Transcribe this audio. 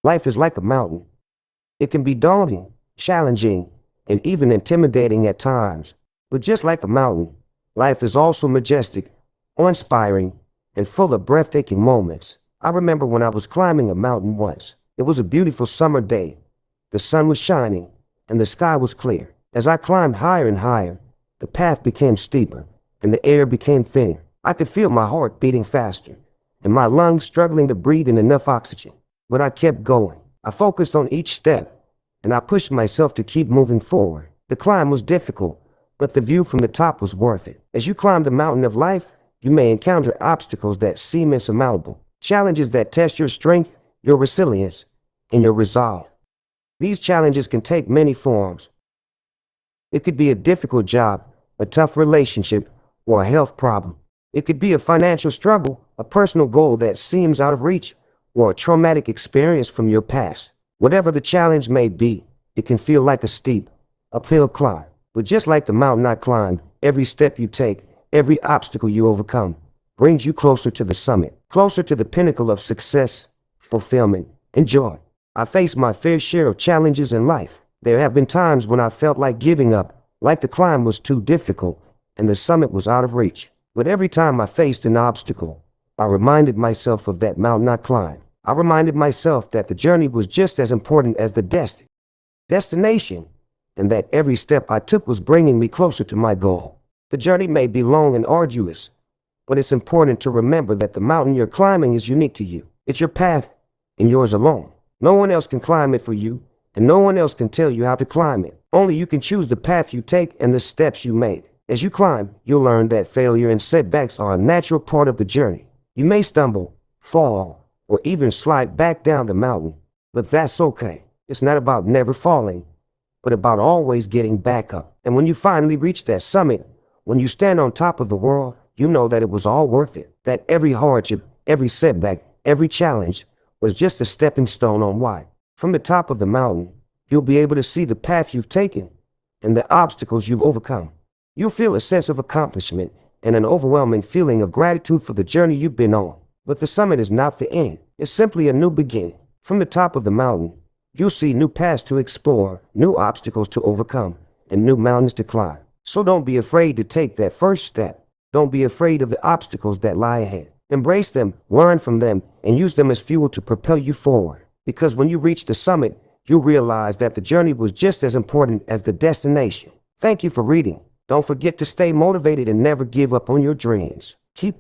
Life is like a mountain. It can be daunting, challenging, and even intimidating at times. But just like a mountain, life is also majestic, awe-inspiring, and full of breathtaking moments. I remember when I was climbing a mountain once. It was a beautiful summer day. The sun was shining, and the sky was clear. As I climbed higher and higher, the path became steeper, and the air became thinner. I could feel my heart beating faster, and my lungs struggling to breathe in enough oxygen. But I kept going. I focused on each step, and I pushed myself to keep moving forward. The climb was difficult, but the view from the top was worth it. As you climb the mountain of life, you may encounter obstacles that seem insurmountable, challenges that test your strength, your resilience, and your resolve. These challenges can take many forms. It could be a difficult job, a tough relationship, or a health problem. It could be a financial struggle, a personal goal that seems out of reach, or a traumatic experience from your past. Whatever the challenge may be, it can feel like a steep, uphill climb. But just like the mountain I climbed, every step you take, every obstacle you overcome, brings you closer to the summit, closer to the pinnacle of success, fulfillment, and joy. I faced my fair share of challenges in life. There have been times when I felt like giving up, like the climb was too difficult, and the summit was out of reach. But every time I faced an obstacle, I reminded myself of that mountain I climbed. I reminded myself that the journey was just as important as the destination, and that every step I took was bringing me closer to my goal. The journey may be long and arduous, but it's important to remember that the mountain you're climbing is unique to you. It's your path, and yours alone. No one else can climb it for you, and no one else can tell you how to climb it. Only you can choose the path you take and the steps you make. As you climb, you'll learn that failure and setbacks are a natural part of the journey. You may stumble, fall, or even slide back down the mountain, but that's okay. It's not about never falling, but about always getting back up. And when you finally reach that summit, when you stand on top of the world, you know that it was all worth it. That every hardship, every setback, every challenge was just a stepping stone on why. From the top of the mountain, you'll be able to see the path you've taken and the obstacles you've overcome. You'll feel a sense of accomplishment and an overwhelming feeling of gratitude for the journey you've been on. But the summit is not the end. It's simply a new beginning. From the top of the mountain, you'll see new paths to explore, new obstacles to overcome, and new mountains to climb. So don't be afraid to take that first step. Don't be afraid of the obstacles that lie ahead. Embrace them, learn from them, and use them as fuel to propel you forward. Because when you reach the summit, you'll realize that the journey was just as important as the destination. Thank you for reading. Don't forget to stay motivated and never give up on your dreams. Keep